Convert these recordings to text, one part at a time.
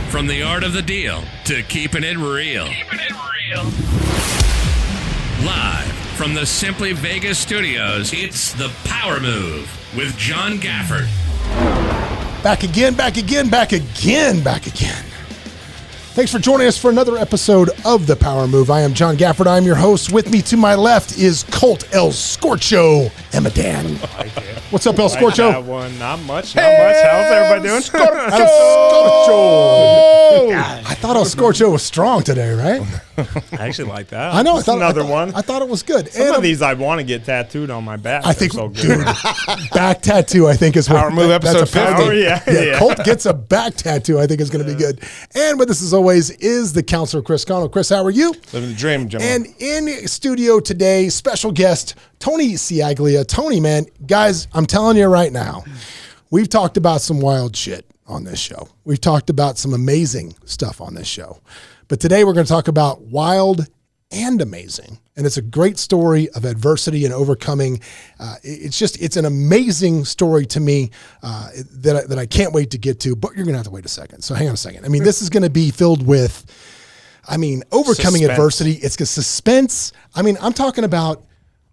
From the art of the deal to keeping it real. Live from the Simply Vegas studios, it's The Power Move with John Gafford. Back again. Thanks for joining us for another episode of The Power Move. I am John Gafford. I'm your host. With me to my left is Colt El Scorcho Amidan. What's up, El Scorcho? That one, not much. How's everybody doing? Scorcho! I thought El Scorcho was strong today, right? I actually like that. I know. That's another one. I thought it was good. Some of these I want to get tattooed on my back. I think, so good. dude, back tattoo, I think is Power Move episode 50. Yeah. Colt gets a back tattoo, I think is going to be good. And with us, as always, is the counselor, Chris Connell. Chris, how are you? Living the dream, gentlemen. And in studio today, special guest, Tony Ciaglia. Tony, man, guys, I'm telling you right now, we've talked about some wild shit on this show. We've talked about some amazing stuff on this show. But today we're going to talk about wild and amazing. And it's a great story of adversity and overcoming. It's an amazing story to me that I can't wait to get to, but you're going to have to wait a second. So hang on a second. I mean, this is going to be filled with, overcoming adversity. It's suspense. I'm talking about,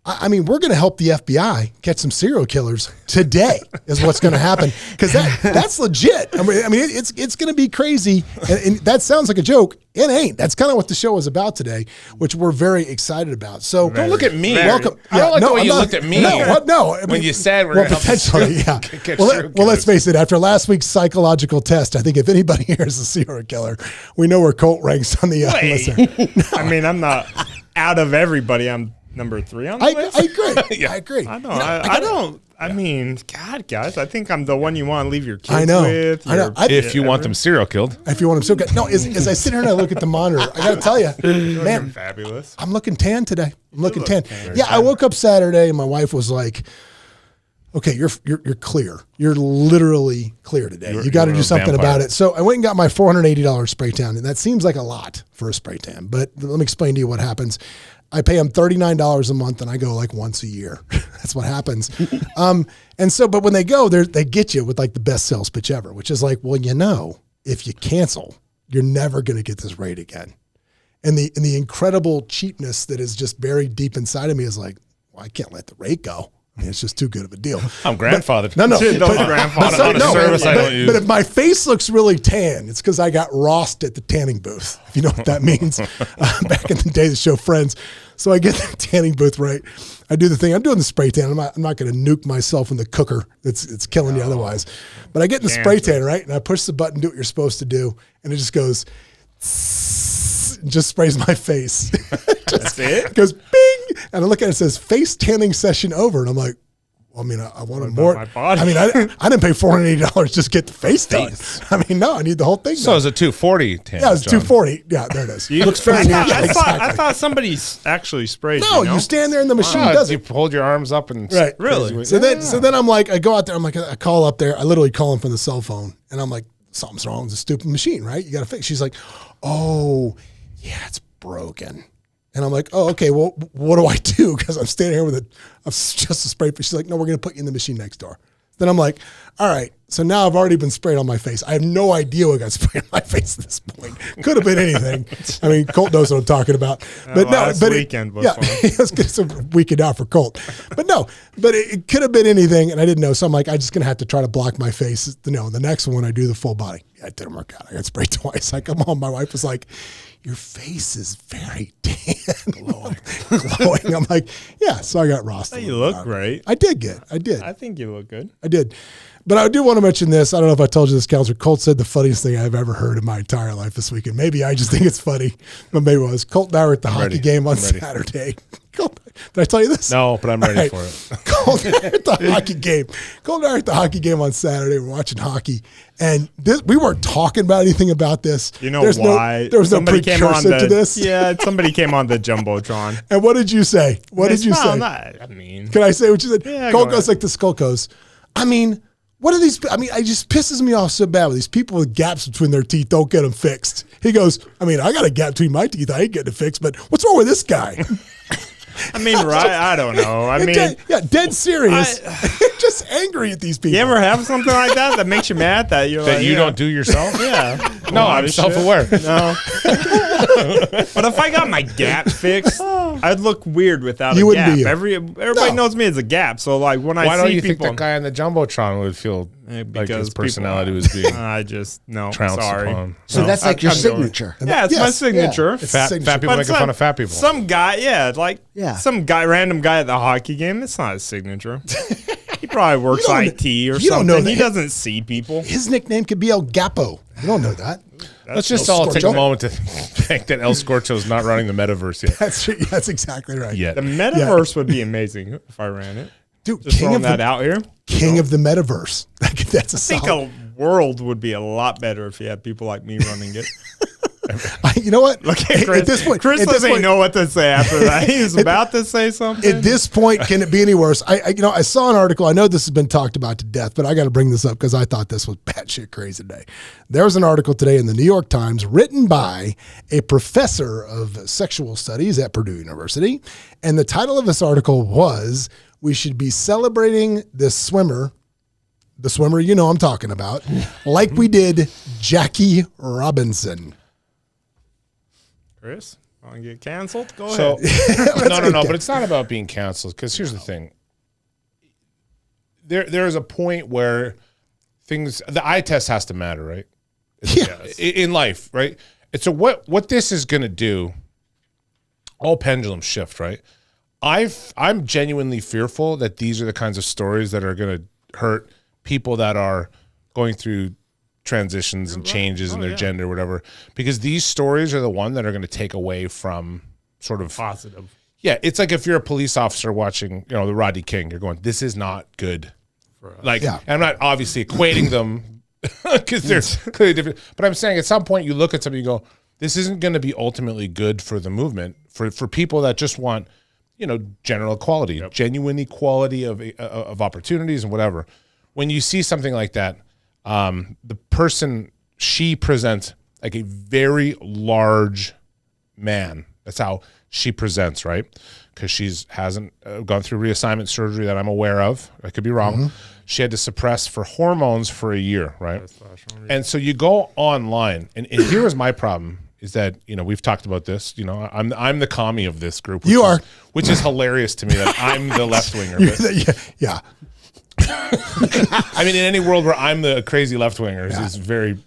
we're going to help the FBI catch some serial killers today is what's going to happen. Because that's legit. It's going to be crazy. And that sounds like a joke. It ain't. That's kind of what the show is about today, which we're very excited about. So don't look at me. Welcome. I don't like the way you looked at me. No. When you said we're going to potentially, yeah. Well, let's face it. After last week's psychological test, I think if anybody here is a serial killer, we know where Colt ranks on the list. I'm not out of everybody. I'm number 3 on the list. I agree. Yeah. I agree. I know. God, guys, I think I'm the one you want to leave your kids I know. with. I know. if you want them serial killed. If you want them so good. No, as I sit here and I look at the monitor, I got to tell you, man, You're fabulous. I'm looking tan today. Yeah, I woke up Saturday and my wife was like, okay, you're clear. You're literally clear today. You got to do something about it. So I went and got my $480 spray tan, and that seems like a lot for a spray tan. But let me explain to you what happens. I pay them $39 a month, and I go like once a year. That's what happens. But when they go, they get you with like the best sales pitch ever, which is like, well, if you cancel, you're never going to get this rate again. And the incredible cheapness that is just buried deep inside of me is like, well, I can't let the rate go. It's just too good of a deal. I'm grandfathered. No. But if my face looks really tan, it's because I got rossed at the tanning booth, if you know what that means. Back in the day, the show Friends. So I get the tanning booth right. I do the thing. I'm doing the spray tan. I'm not going to nuke myself in the cooker. It's killing you otherwise. But I get in the spray tan, right? And I push the button, do what you're supposed to do. And it just goes, just sprays my face. That's it? It goes bing. And I look at it, it says face tanning session over. And I'm like, I wanted more. My body? I didn't pay $480 just to get the face done. No, I need the whole thing so done. is it 240 tan? Yeah, it's $240. Yeah, there it is. Looks very natural. I thought somebody actually sprayed No, you stand there and the machine does You it. hold your arms up and Right. Really? So then I'm like, I go out there, I call up there. I literally call him from the cell phone. And I'm like, something's wrong with the stupid machine, right? You got to fix. She's like, oh, yeah, it's broken. And I'm like, oh, okay, well, what do I do? Because I'm standing here with just a spray. She's like, no, we're going to put you in the machine next door. Then I'm like, all right, so now I've already been sprayed on my face. I have no idea what got sprayed on my face at this point. Could have been anything. Colt knows what I'm talking about. But weekend was fun. It's a weekend out for Colt. But it could have been anything, and I didn't know. So I'm like, I'm just going to have to try to block my face. The next one I do the full body. Yeah, it didn't work out. I got sprayed twice. I come home, my wife was like, your face is very tan. Glowing. I'm like, yeah, so I got roasted. You look great. I did good. I did. I think you look good. I did. But I do want to mention this. I don't know if I told you this, Counselor. Colt said the funniest thing I've ever heard in my entire life this weekend. Maybe I just think it's funny, but maybe it was. Colt and I were at the hockey game on Saturday. Colt, did I tell you this? No, but I'm ready for it. Colt and I at the hockey game. Colt and I were at the hockey game on Saturday. We're watching hockey. And we weren't talking about anything about this. You know why? There was no precursor to this. Yeah, somebody came on the Jumbotron. And what did you say? What did you say? Can I say what you said? Yeah, Colt goes like this. Colt goes, what are these? It just pisses me off so bad with these people with gaps between their teeth. Don't get them fixed. He goes, I got a gap between my teeth. I ain't getting it fixed, but what's wrong with this guy? I mean, right? I don't know. I mean, dead serious. Just angry at these people. You ever have something like that makes you mad that you're That like, you don't do yourself? Yeah. No, I'm self-aware. No. But if I got my gap fixed, I'd look weird without You a wouldn't gap. be Everybody knows me as a gap. So like when Why I don't see you people, think that guy on the Jumbotron would feel like his personality was being I just no. trounced Sorry. upon? So No, that's like your I'm going. signature. Yeah, it's my signature. It's Fat signature. people But making fun of fat people. Some guy, Yeah. random guy at the hockey game. It's not his signature. He probably works don't- IT or you don't something. know that. He doesn't see people. His nickname could be El Gapo. You don't know that. Let's just El all take a Scorcho. moment to think that El Scorcho's not running the metaverse yet. That's exactly right. Yet. The metaverse would be amazing if I ran it. Dude, Just king throwing of that the out here. king of the metaverse. That's a I think solid. a world would be a lot better if you had people like me running it. You know what? Look at Chris. At this point, Chris at this doesn't point, know what to say after that. He was about to say something. At this point, can it be any worse? I saw an article. I know this has been talked about to death, but I got to bring this up because I thought this was batshit crazy today. There was an article today in the New York Times written by a professor of sexual studies at Purdue University, and the title of this article was, "We should be celebrating this swimmer." The swimmer you know I'm talking about, like we did Jackie Robinson. Chris, want to get canceled? Go So, ahead. no, but it's not about being canceled because here's the thing. There is a point where the eye test has to matter, right? In life, right? And so what this is going to do, all pendulums shift, right? I'm genuinely fearful that these are the kinds of stories that are going to hurt people that are going through transitions and changes in their gender or whatever, because these stories are the one that are going to take away from sort of Positive. Yeah, it's like if you're a police officer watching, the Rodney King, you're going, this is not good. Like, and I'm not obviously equating them because they're clearly different, but I'm saying at some point you look at something, you go, this isn't going to be ultimately good for the movement, for people that just want, general equality, genuine equality of opportunities and whatever. When you see something like that, the person, she presents like a very large man. That's how she presents, right? Because hasn't gone through reassignment surgery that I'm aware of. I could be wrong. Mm-hmm. She had to suppress for hormones for a year, right? And so you go online, and here was my problem. Is that we've talked about this? I'm the commie of this group. Which is hilarious to me that I'm the left winger. Yeah. I mean, in any world where I'm the crazy left winger is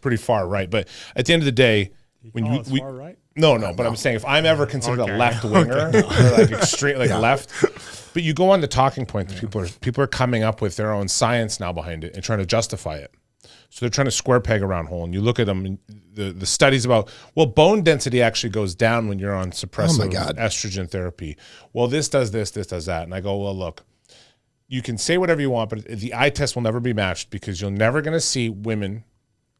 pretty far right. But at the end of the day, when far right? No, but I'm saying if I'm ever considered a left winger or like extreme, like left, but you go on the talking points, people are coming up with their own science now behind it and trying to justify it. So they're trying to square peg a round hole, and you look at them, and the studies about, bone density actually goes down when you're on suppressive estrogen therapy. Well, this does this does that. And I go, well, look, you can say whatever you want, but the eye test will never be matched because you're never going to see women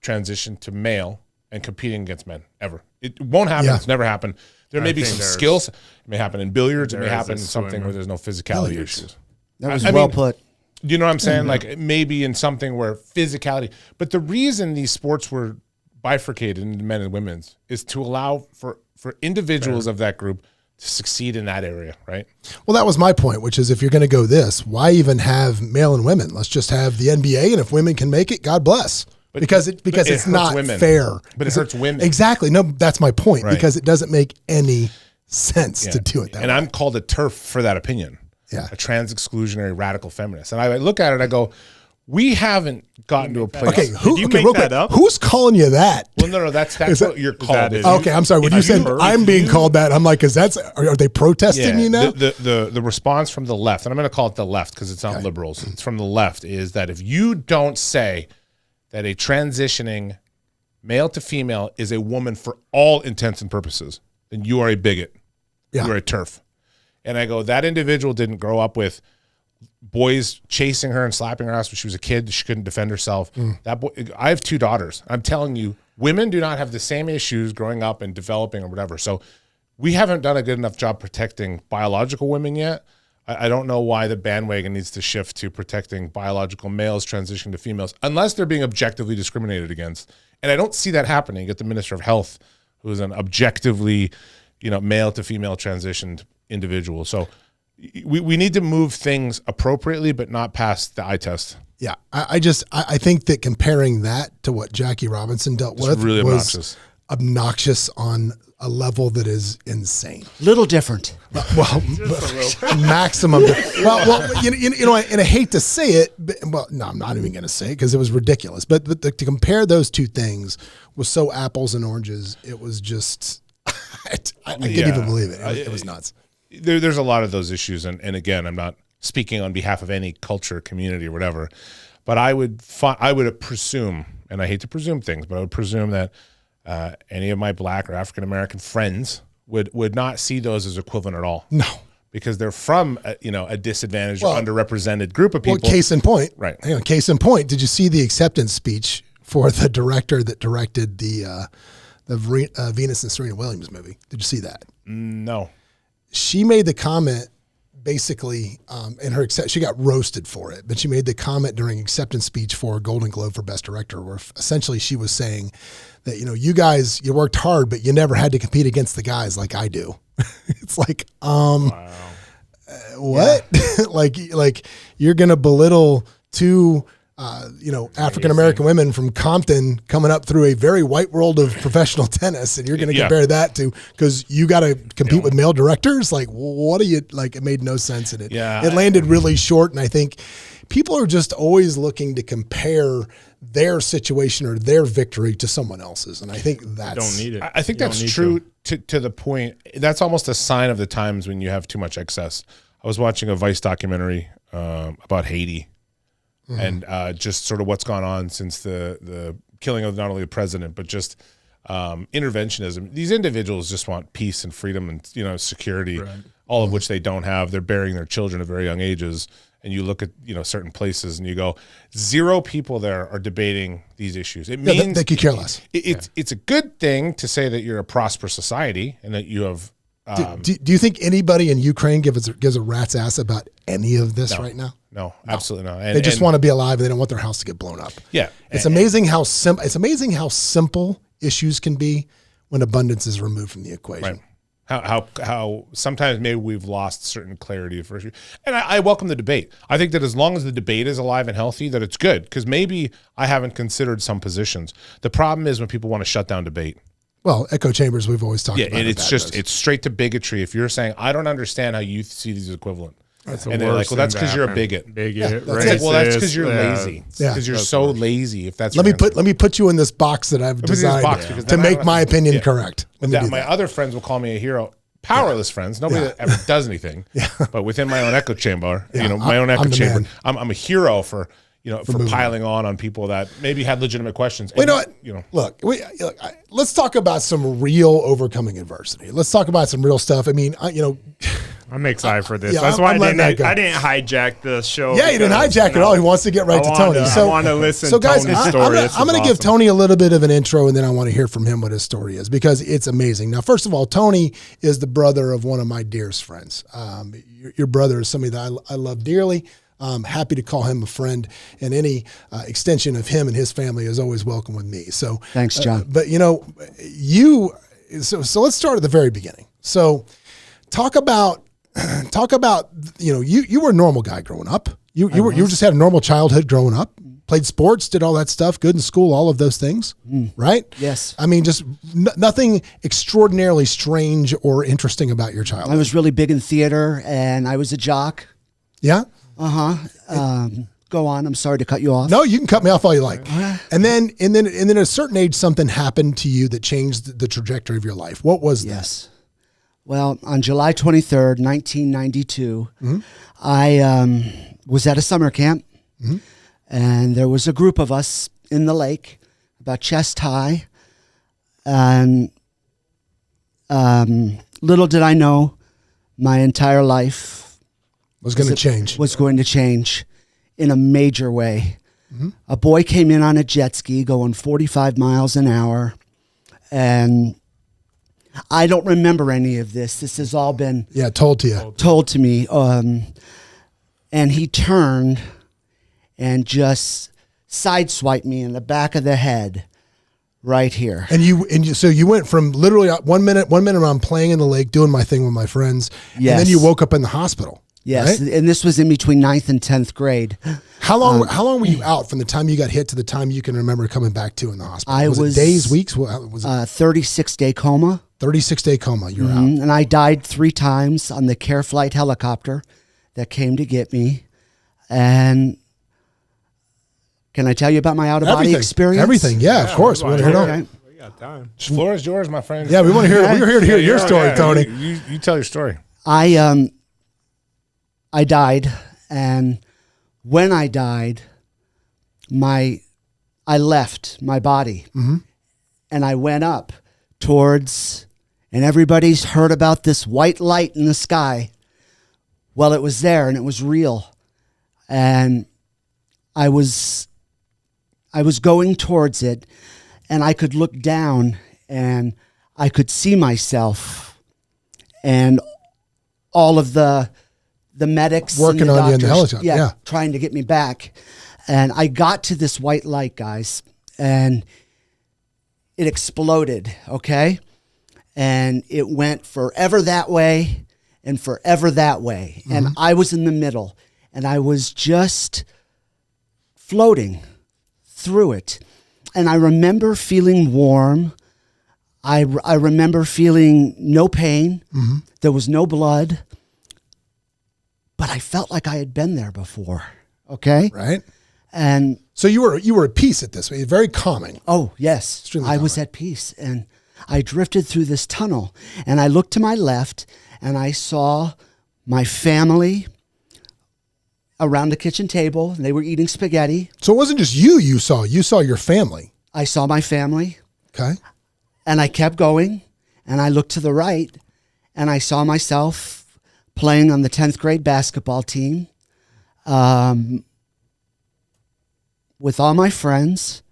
transition to male and competing against men, ever. It won't happen. It's never happened. There may be some skills. It may happen in billiards. It may happen in something where there's no physicality issues. That was well put. You know what I'm saying? Like maybe in something where physicality. But the reason these sports were bifurcated into men and women's is to allow for individuals of that group to succeed in that area, right? Well, that was my point, which is if you're going to go this, why even have male and women? Let's just have the NBA, and if women can make it, God bless. Because it's not fair. But it hurts women. Exactly. No, that's my point. Right. Because it doesn't make any sense to do it that way. And I'm called a TERF for that opinion. Yeah. A trans exclusionary radical feminist. And I look at it, I go, we haven't gotten to a place. Okay, make that up? Who's calling you that? Well, no, that's what you're called. Okay, I'm sorry. When you said I'm being called that, I'm like, are they protesting you now? The response from the left, and I'm going to call it the left because it's not liberals. It's from the left, is that if you don't say that a transitioning male to female is a woman for all intents and purposes, then you are a bigot. Yeah. You're a TERF. And I go, that individual didn't grow up with boys chasing her and slapping her ass when she was a kid. She couldn't defend herself. That boy, I have 2 daughters. I'm telling you, women do not have the same issues growing up and developing or whatever. So we haven't done a good enough job protecting biological women yet. I don't know why the bandwagon needs to shift to protecting biological males transitioning to females, unless they're being objectively discriminated against. And I don't see that happening. You get the Minister of Health, who is an objectively, male to female transitioned individual. So we need to move things appropriately, but not past the eye test. Yeah, I think that comparing that to what Jackie Robinson dealt with really was obnoxious on a level that is insane. Little different. Well, maximum. Well, you know, and I hate to say it, but, well, no, I'm not even going to say it because it was ridiculous. But to compare those two things was so apples and oranges. It was just, I can't even believe it. It was nuts. There's a lot of those issues, and again, I'm not speaking on behalf of any culture, community, or whatever, but I would presume, and I hate to presume things, but I would presume that any of my Black or African American friends would not see those as equivalent at all. No, because they're from a disadvantaged, underreprevened group of people. Well, case in point, right? Hang on, case in point. Did you see the acceptance speech for the director that directed the Venus and Serena Williams movie? Did you see that? No. She made the comment basically in her she got roasted for it, but she made the comment during acceptance speech for Golden Globe for Best Director, where essentially she was saying that, you guys, you worked hard, but you never had to compete against the guys like I do. It's like, what? Yeah. like you're going to belittle two, African American women from Compton coming up through a very white world of professional tennis, and you're going to compare that to because you got to compete with male directors. Like, what are you like? It made no sense in it. Yeah, it landed really short, and I think people are just always looking to compare their situation or their victory to someone else's, and I think that's don't need it. I think that's true to the point. That's almost a sign of the times when you have too much excess. I was watching a Vice documentary about Haiti. And just sort of what's gone on since the killing of not only the president, but just interventionism. These individuals just want peace and freedom and security, all of which they don't have. They're burying their children at very young ages. And you look at certain places and you go, 0 people there are debating these issues. It means they could care less. It's a good thing to say that you're a prosperous society and that you have. Do you think anybody in Ukraine gives a rat's ass about any of this right now? No, absolutely not. They just want to be alive. And they don't want their house to get blown up. Yeah, it's amazing how simple issues can be when abundance is removed from the equation. Right. How sometimes maybe we've lost certain clarity for issue. And I welcome the debate. I think that as long as the debate is alive and healthy, that it's good because maybe I haven't considered some positions. The problem is when people want to shut down debate. Well, echo chambers, we've always talked about. Yeah, and it's straight to bigotry. If you're saying, I don't understand how you see these equivalent. And they're like, well, that's because you're a bigot. Racist. Well, that's because you're lazy. Because you're so lazy. If that's let me put you in this box that I've designed to make my opinion correct. My other friends will call me a hero. Powerless friends. Nobody that ever does anything. But within my own echo chamber, my own echo chamber, I'm a hero for piling on people that maybe had legitimate questions. Well, Look, let's talk about some real overcoming adversity. Let's talk about some real stuff. I mean, I'm excited for this. That's why I didn't hijack the show. Yeah, you didn't hijack it at all. He wants to get right to Tony. I want to listen to Tony's story. I'm going to give Tony a little bit of an intro, and then I want to hear from him what his story is, because it's amazing. Now, first of all, Tony is the brother of one of my dearest friends. Your brother is somebody that I love dearly. I'm happy to call him a friend, and any extension of him and his family is always welcome with me. So thanks, John. But so let's start at the very beginning. So talk about you were a normal guy growing up. You just had a normal childhood growing up. Played sports, did all that stuff, good in school, all of those things, right? Yes. I mean, just nothing extraordinarily strange or interesting about your childhood. I was really big in theater, and I was a jock. Yeah. Go on. I'm sorry to cut you off. No, you can cut me off all you like. And then at a certain age, something happened to you that changed the trajectory of your life. What was that? Yes. Well, on July 23rd, 1992, I was at a summer camp, and there was a group of us in the lake, about chest high, and little did I know, my entire life was going to change in a major way. A boy came in on a jet ski going 45 miles an hour, and I don't remember any of this. This has all been told to you. Told to me. And he turned and just sideswiped me in the back of the head right here. So you went from literally 1 minute I'm playing in the lake, doing my thing with my friends. Yes. And then you woke up in the hospital. Yes. Right? And this was in between 9th and 10th grade. How long were you out from the time you got hit to the time you can remember coming back to in the hospital? Was it days, weeks? What was it? 36-day coma. 36-day coma. You're out. And I died 3 times on the Care Flight helicopter that came to get me. And can I tell you about my out-of-body experience? Everything. Yeah, of course. We want to hear it all. We got time. The floor is yours, my friend. Yeah, we want to hear. We're here to hear your story, Tony. You tell your story. I died, and when I died, I left my body, and I went up towards, and everybody's heard about this white light in the sky. Well, it was there, and it was real, and I was going towards it, and I could look down, and I could see myself, and all of the medics working and the on doctors, you in the helicopter. Yeah, trying to get me back. And I got to this white light, guys, and it exploded, okay? And it went forever that way and forever that way. And I was in the middle, and I was just floating through it. And I remember feeling warm. I remember feeling no pain. There was no blood. But I felt like I had been there before. Okay? right. And So you were at peace at this. Very calming. oh, yes, Extremely I was at peace. And I drifted through this tunnel, and I looked to my left, and I saw my family around the kitchen table. And they were eating spaghetti. So it wasn't just you saw. You saw your family. I saw my family. Okay. And I kept going, and I looked to the right, and I saw myself playing on the 10th grade basketball team with all my friends,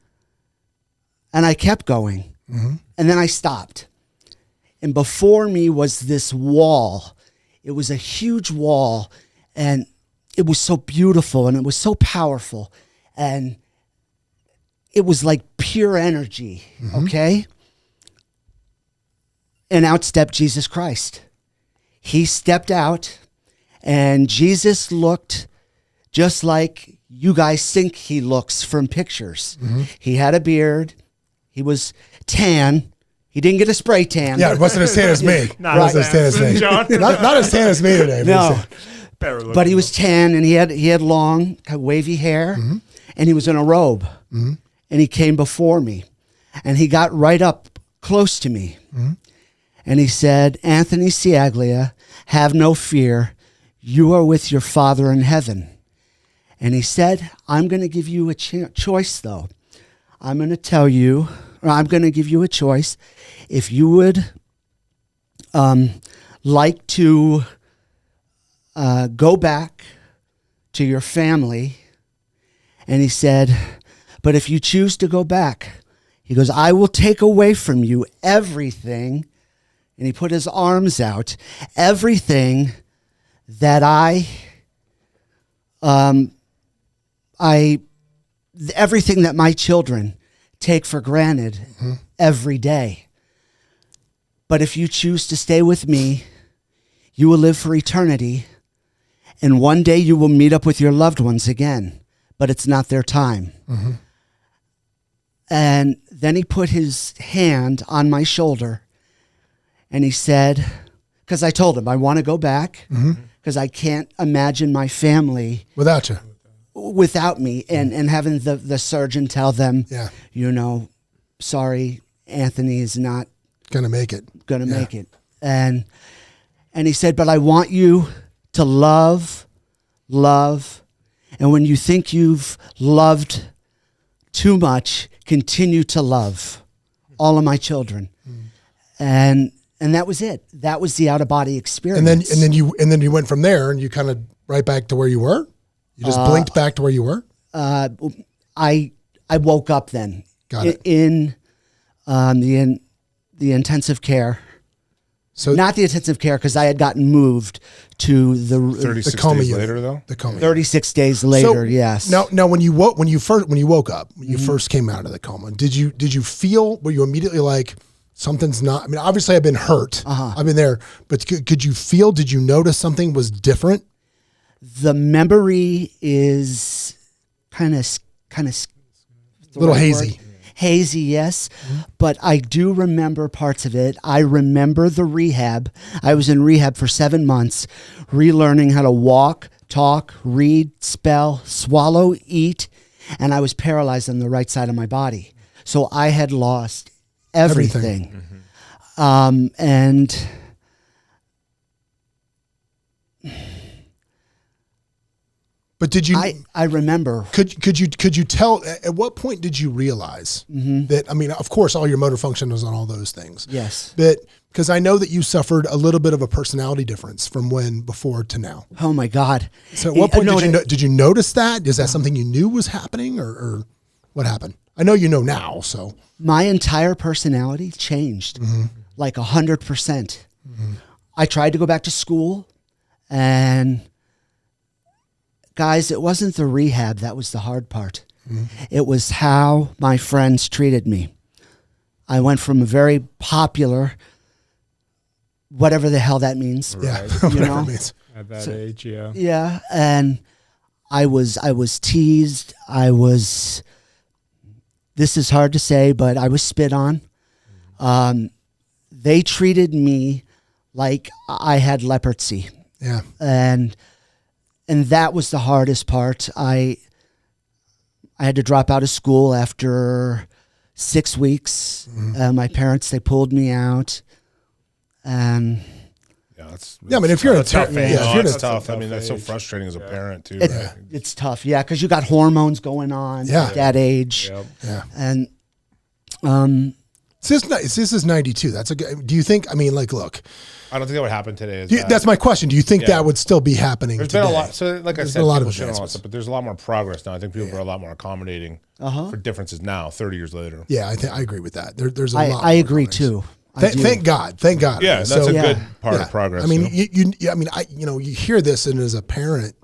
and I kept going. And then I stopped. And before me was this wall. It was a huge wall, and it was so beautiful, and it was so powerful, and it was like pure energy, okay? And out stepped Jesus Christ. He stepped out, and Jesus looked just like you guys think he looks from pictures. He had a beard. He was tan. He didn't get a spray tan. Yeah, it wasn't as tan as me. Not wasn't as tan as me. John. Not as tan as me today. No. But He was tan, and he had long, wavy hair, and he was in a robe. And he came before me, and he got right up close to me. And he said, "Anthony Ciaglia, have no fear. You are with your Father in heaven." And he said, "I'm going to give you a choice, though. I'm going to tell you, or I'm going to give you a choice. If you would like to go back to your family." And he said, "But if you choose to go back," he goes, "I will take away from you everything." And he put his arms out. "Everything that everything that my children take for granted every day. But if you choose to stay with me, you will live for eternity. And one day you will meet up with your loved ones again, but it's not their time." And then he put his hand on my shoulder, and he said, because I told him I want to go back because I can't imagine my family Without you. without me, and having the surgeon tell them, Yeah. Sorry, Anthony is not Gonna make it. going to make it. And he said, "But I want you to love, and when you think you've loved too much, continue to love all of my children." And that was it. That was the out-of-body experience. And then you went from there, and you kind of right back to where you were. You just blinked back to where you were. I woke up then. Got it. In the intensive care So not the intensive care, because I had gotten moved to the 36 coma days unit. later, though. The coma. 36 days later. Yes. Now, when you woke up, when you first came out of the coma, did you feel? Were you immediately like something's not? I mean, obviously I've been hurt. I've been there, but could you feel? Did you notice something was different? The memory is kind of A little hazy. Hazy, yes. But I do remember parts of it. I remember the rehab. I was in rehab for 7 months, relearning how to walk, talk, read, spell, swallow, eat, and I was paralyzed on the right side of my body. So I had lost everything. And But did you? I remember. Could you tell? At what point did you realize that? I mean, of course, all your motor function was on all those things. Yes. But because I know that you suffered a little bit of a personality difference from when before to now. Oh my God. So at what point did you notice that? Is that something you knew was happening, or what happened? I know you know now. So my entire personality changed like 100%. I tried to go back to school, and guys, it wasn't the rehab that was the hard part. It was how my friends treated me. I went from a very popular, whatever the hell that means. yeah, You whatever know? it means. At that age, yeah. Yeah, and I was teased. This is hard to say, but I was spit on. They treated me like I had leprosy. Yeah. And that was the hardest part. I had to drop out of school after 6 weeks. My parents, they pulled me out, and I mean, if you're in a tough, yeah, if you're in a that's tough. I mean, that's so frustrating as a parent too. it's tough. Yeah, because you got hormones going on at that age. yeah. And This is 92. That's a good. Do you think? I mean, like, look. I don't think that would happen today. That's my question. Do you think that would still be happening? There's today? been a lot. So, like There's I said, been a lot people of shit on a lot of advancements. stuff, but there's a lot more progress now. I think people are a lot more accommodating for differences now, 30 years later. Yeah, I agree with that. There's a lot. I more agree progress. too. Thank God. Thank God. Yeah, that's So- a Yeah. good part Yeah. of progress. I mean, you know? you hear this, and as a parent,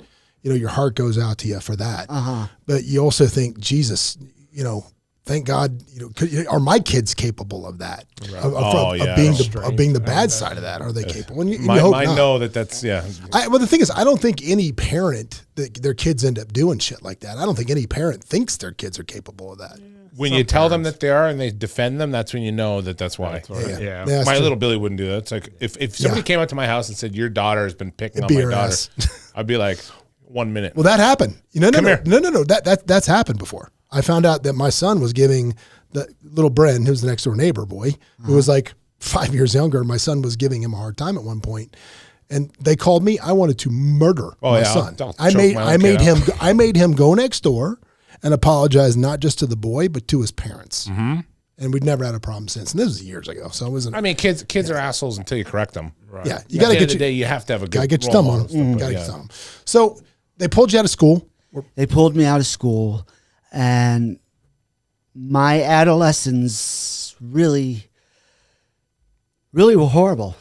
your heart goes out to you for that. But you also think, Jesus, thank God, are my kids capable of that? Of being the bad side of that? Are they capable? And you hope Mine not. know that's Well, the thing is, I don't think any parent that their kids end up doing shit like that. I don't think any parent thinks their kids are capable of that. When you tell them that they are and they defend them, that's when you know that's why. Yeah. That's My true. little Billy wouldn't do that. It's like if somebody came out to my house and said your daughter has been picking on It'd be my her daughter, ass. I'd be like, 1 minute. Well, that happened. No. here. That's happened before. I found out that my son was giving the little Bren, who's the next door neighbor boy, who was like 5 years younger. My son was giving him a hard time at one point, and they called me. I wanted to murder my son. I'll I choke made my own kid out. I made him go next door and apologize not just to the boy but to his parents. And we've never had a problem since. And this was years ago, so it wasn't. I mean, kids are assholes until you correct them. Right. Yeah, you At got to the end get of the day, you have to have a good gotta get your role thumb on model them. and stuff, Gotta but get your thumb. So they pulled you out of school. They pulled me out of school, and my adolescence really were horrible.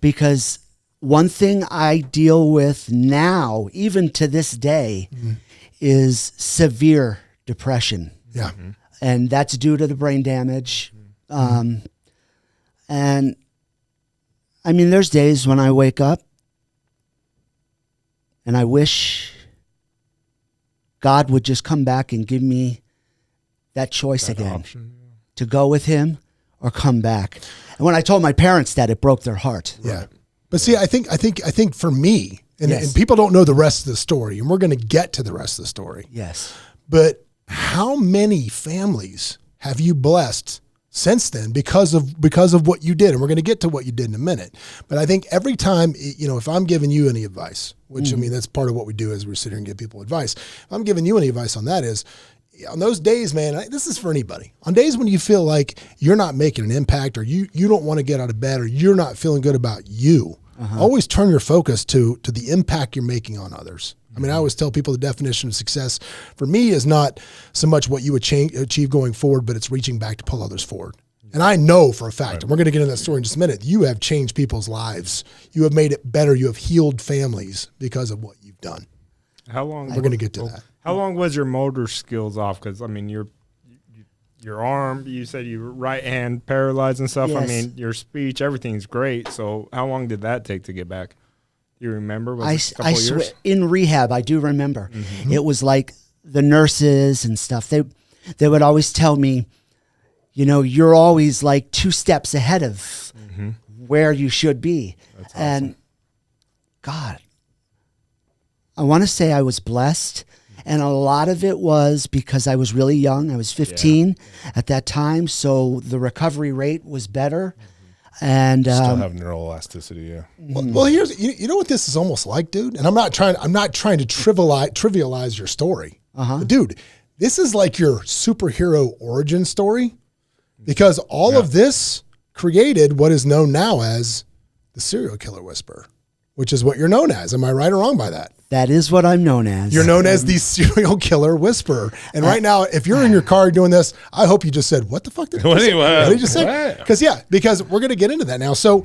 Because one thing I deal with now, even to this day, is severe depression. Yeah. And that's due to the brain damage. And I mean, there's days when I wake up and I wish God would just come back and give me that choice again to go with him or come back. And when I told my parents that, it broke their heart. Yeah. But see, I think for me, and, Yes. and people don't know the rest of the story, and we're going to get to the rest of the story. Yes. But how many families have you blessed since then because of what you did? And we're going to get to what you did in a minute. But I think every time, if I'm giving you any advice, which I mean, that's part of what we do as we sit here and give people advice. If I'm giving you any advice on that is, on those days, man, this is for anybody. On days when you feel like you're not making an impact, or you don't want to get out of bed, or you're not feeling good about you, always turn your focus to the impact you're making on others. I mean, I always tell people the definition of success for me is not so much what you achieve going forward, but it's reaching back to pull others forward. And I know for a fact, and we're going to get into that story in just a minute, you have changed people's lives. You have made it better. You have healed families because of what you've done. How long? We're going to get to that. How long was your motor skills off? Because, I mean, your arm, you said your right hand paralyzed and stuff. Yes. I mean, your speech, everything's great. So how long did that take to get back? Do you remember? Was it a couple of years? In rehab, I do remember. It was like the nurses and stuff. They would always tell me, you know, you're always like 2 steps ahead of where you should be. That's awesome. And God, I want to say I was blessed. And a lot of it was because I was really young. I was 15 at that time. So the recovery rate was better. And Still have neuroelasticity, yeah. Well, here's you know what this is almost like, dude. And I'm not trying to trivialize your story, but dude. This is like your superhero origin story, because all of this created what is known now as the serial killer whisperer, which is what you're known as. Am I right or wrong by that? that is what I'm known as. You're known as the serial killer whisperer. And right now, if you're in your car doing this, I hope you just said, what the fuck did What you did just say? Because we're going to get into that now. So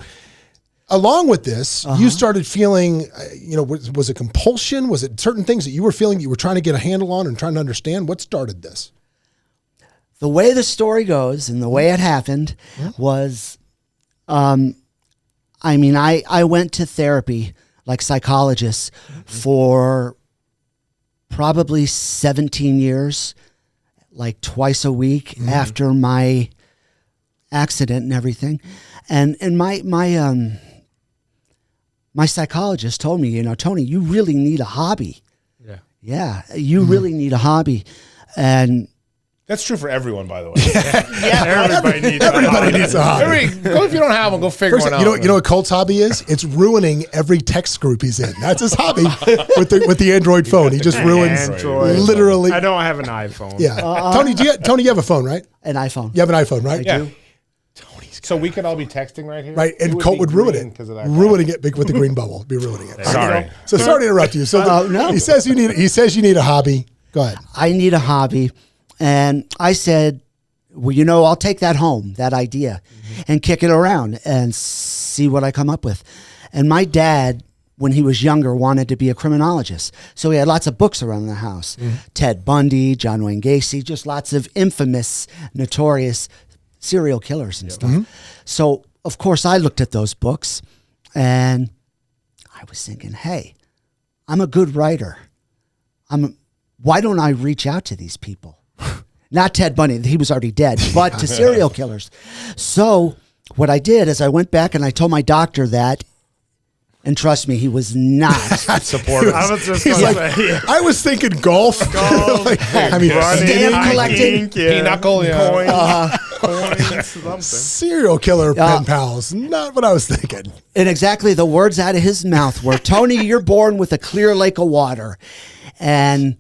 along with this, you started feeling, was it compulsion? Was it certain things that you were feeling that you were trying to get a handle on and trying to understand? What started this? The way the story goes and the way it happened was, I went to therapy, like psychologists, for probably 17 years, like twice a week after my accident and everything. And my psychologist told me, Tony, you really need a hobby. Yeah, you really need a hobby. And that's true for everyone, by the way. Everybody needs a hobby. Go if you don't have one, go figure one out. You know what Colt's hobby is? It's ruining every text group he's in. That's his hobby with the Android phone. He just ruins literally. I don't have an iPhone. Yeah, Tony, you have a phone, right? an iPhone. You have an iPhone, right? I do. So we could all be texting right here? Right, and Colt would ruin it. Ruining it with the green bubble. Be ruining it. Sorry. So sorry to interrupt you. So no. He says you need a hobby. Go ahead. I need a hobby. And I said, well, I'll take that home, that idea, and kick it around and see what I come up with. And my dad, when he was younger, wanted to be a criminologist. So he had lots of books around the house. Ted Bundy, John Wayne Gacy, just lots of infamous, notorious serial killers and stuff. So, of course, I looked at those books and I was thinking, hey, I'm a good writer. Why don't I reach out to these people? Not Ted Bundy, he was already dead, but to serial killers. So what I did is I went back and I told my doctor that, and trust me, he was not supportive. I was just going to say, I was thinking golf. running, stamp collecting, pinochle, coins, something. Serial killer pen pals. Not what I was thinking. and exactly the words out of his mouth were, Tony, you're born with a clear lake of water. And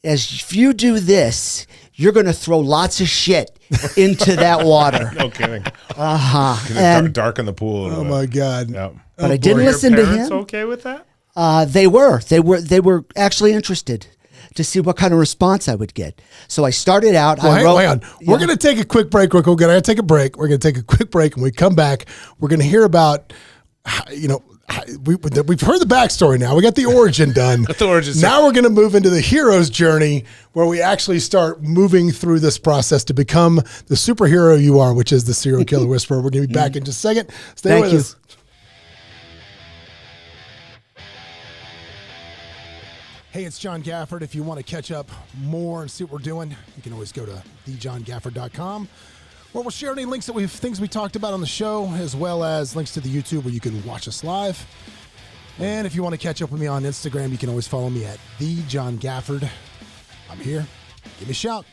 if you do this, you're going to throw lots of shit into that water. No kidding. And Darken the pool. Oh my God. Yep. but I didn't Were your listen to parents him. okay with that? They were actually interested to see what kind of response I would get. So I started out. Well, I wrote, hang on. We're going to take a quick break. We're going to take a break. We're going to take a quick break. And we come back, we're going to hear about, we've heard the backstory now. We got the origin done. Now we're going to move into the hero's journey where we actually start moving through this process to become the superhero you are, which is the serial killer whisperer. We're going to be back in just a second. Stay with us. Hey, it's John Gafford. If you want to catch up more and see what we're doing, you can always go to thejohngafford.com, where we'll share any links things we talked about on the show, as well as links to the YouTube where you can watch us live. And if you want to catch up with me on Instagram, you can always follow me at thejohngafford. I'm here. Give me a shout.